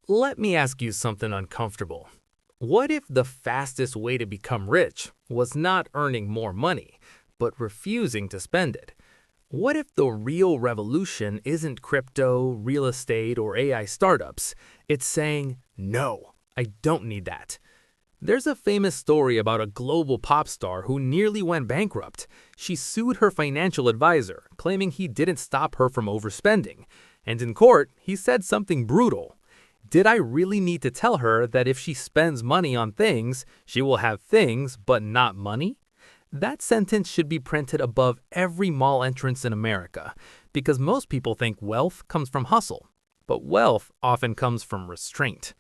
Let me ask you something uncomfortable. What if the fastest way to become rich was not earning more money, but refusing to spend it? What if the real revolution isn't crypto, real estate, or AI startups? It's saying, no, I don't need that. There's a famous story about a global pop star who nearly went bankrupt. She sued her financial advisor, claiming he didn't stop her from overspending. And in court, he said something brutal. Did I really need to tell her that if she spends money on things, she will have things but not money? That sentence should be printed above every mall entrance in America, because most people think wealth comes from hustle, but wealth often comes from restraint.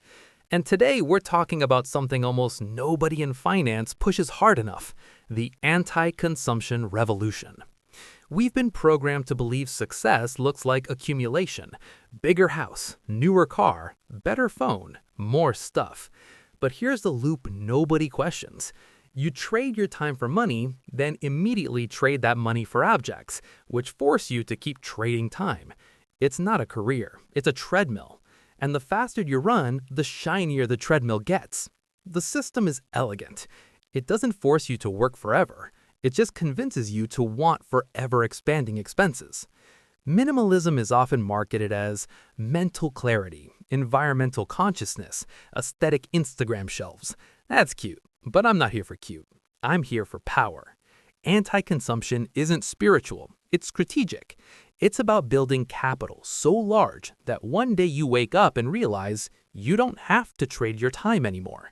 And today we're talking about something almost nobody in finance pushes hard enough: the anti-consumption revolution. We've been programmed to believe success looks like accumulation: bigger house, newer car, better phone, more stuff. But here's the loop nobody questions. You trade your time for money, then immediately trade that money for objects, which force you to keep trading time. It's not a career, it's a treadmill. And the faster you run, the shinier the treadmill gets. The system is elegant. It doesn't force you to work forever. It just convinces you to want forever expanding expenses. Minimalism is often marketed as mental clarity, environmental consciousness, aesthetic Instagram shelves. That's cute, but I'm not here for cute. I'm here for power. Anti-consumption isn't spiritual, it's strategic. It's about building capital so large that one day you wake up and realize you don't have to trade your time anymore.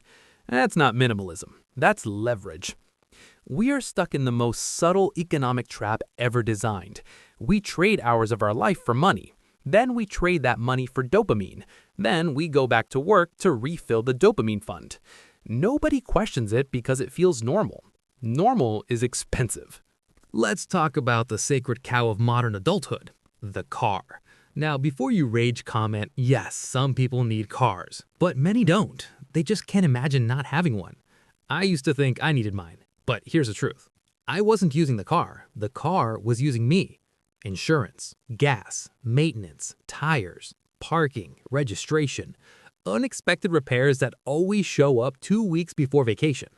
That's not minimalism, that's leverage. We are stuck in the most subtle economic trap ever designed. We trade hours of our life for money. Then we trade that money for dopamine. Then we go back to work to refill the dopamine fund. Nobody questions it because it feels normal. Normal is expensive. Let's talk about the sacred cow of modern adulthood, the car. Now, before you rage comment, yes, some people need cars, but many don't. They just can't imagine not having one. I used to think I needed mine. But here's the truth. I wasn't using the car was using me. Insurance, gas, maintenance, tires, parking, registration, unexpected repairs that always show up 2 weeks before vacation.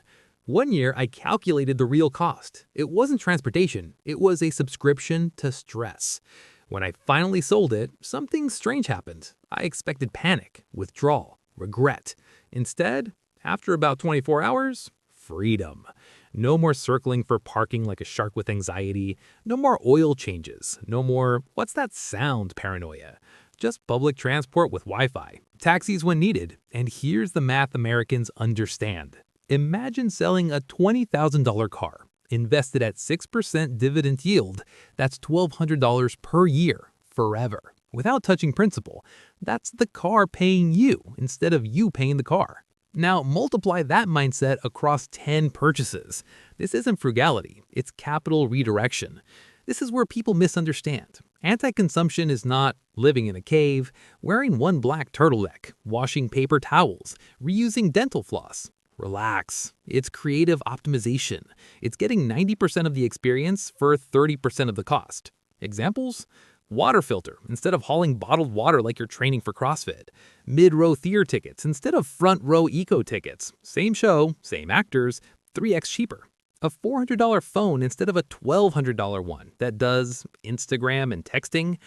One year, I calculated the real cost. It wasn't transportation, it was a subscription to stress. When I finally sold it, something strange happened. I expected panic, withdrawal, regret. Instead, after about 24 hours, freedom. No more circling for parking like a shark with anxiety. No more oil changes. No more, what's that sound paranoia. Just public transport with Wi-Fi. Taxis when needed. And here's the math Americans understand. Imagine selling a $20,000 car, invested at 6% dividend yield. That's $1,200 per year, forever, without touching principal. That's the car paying you instead of you paying the car. Now, multiply that mindset across 10 purchases. This isn't frugality, it's capital redirection. This is where people misunderstand. Anti-consumption is not living in a cave, wearing one black turtleneck, washing paper towels, reusing dental floss. Relax. It's creative optimization. It's getting 90% of the experience for 30% of the cost. Examples? Water filter instead of hauling bottled water like you're training for CrossFit. Mid-row theater tickets instead of front-row eco tickets. Same show, same actors, 3x cheaper. A $400 phone instead of a $1,200 one that does Instagram and texting.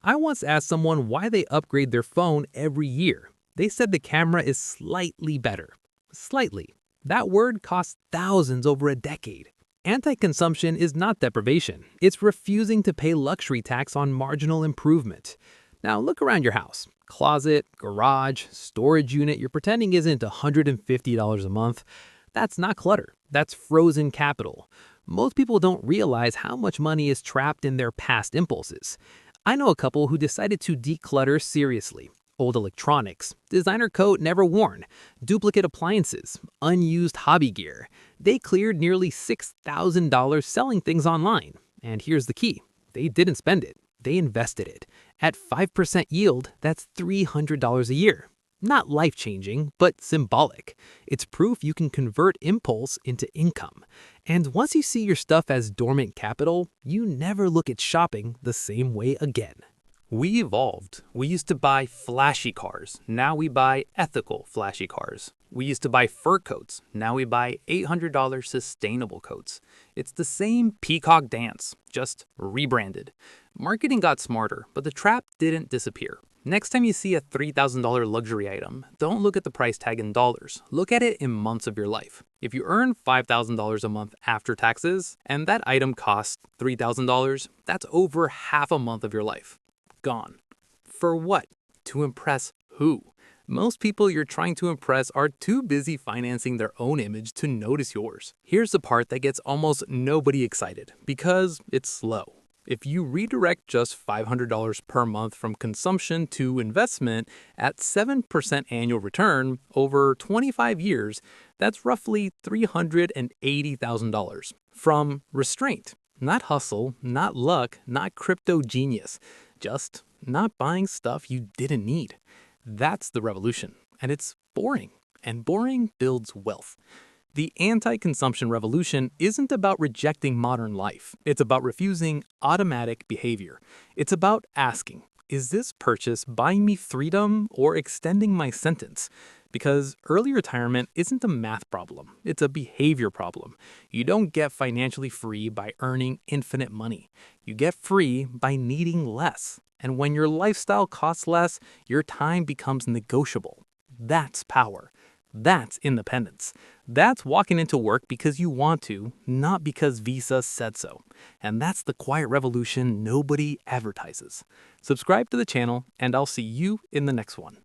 I once asked someone why they upgrade their phone every year. They said the camera is slightly better. Slightly. That word costs thousands over a decade. Anti-consumption is not deprivation. It's refusing to pay luxury tax on marginal improvement. Now look around your house. Closet, garage, storage unit you're pretending isn't $150 a month. That's not clutter. That's frozen capital. Most people don't realize how much money is trapped in their past impulses. I know a couple who decided to declutter seriously. Old electronics, designer coat never worn, duplicate appliances, unused hobby gear. They cleared nearly $6,000 selling things online. And here's the key. They didn't spend it. They invested it. At 5% yield, that's $300 a year. Not life-changing, but symbolic. It's proof you can convert impulse into income. And once you see your stuff as dormant capital, you never look at shopping the same way again. We evolved. We used to buy flashy cars. Now we buy ethical flashy cars. We used to buy fur coats. Now we buy $800 sustainable coats. It's the same peacock dance, just rebranded. Marketing got smarter, but the trap didn't disappear. Next time you see a $3,000 luxury item, don't look at the price tag in dollars. Look at it in months of your life. If you earn $5,000 a month after taxes, and that item costs $3,000, that's over half a month of your life. Gone. For what? To impress who? Most people you're trying to impress are too busy financing their own image to notice yours. Here's the part that gets almost nobody excited, because it's slow. If you redirect just $500 per month from consumption to investment at 7% annual return over 25 years, that's roughly $380,000 from restraint. Not hustle, not luck, not crypto genius. Just not buying stuff you didn't need. That's the revolution. And it's boring. And boring builds wealth. The anti-consumption revolution isn't about rejecting modern life. It's about refusing automatic behavior. It's about asking, is this purchase buying me freedom or extending my sentence? Because early retirement isn't a math problem, it's a behavior problem. You don't get financially free by earning infinite money. You get free by needing less. And when your lifestyle costs less, your time becomes negotiable. That's power. That's independence. That's walking into work because you want to, not because Visa said so. And that's the quiet revolution nobody advertises. Subscribe to the channel, and I'll see you in the next one.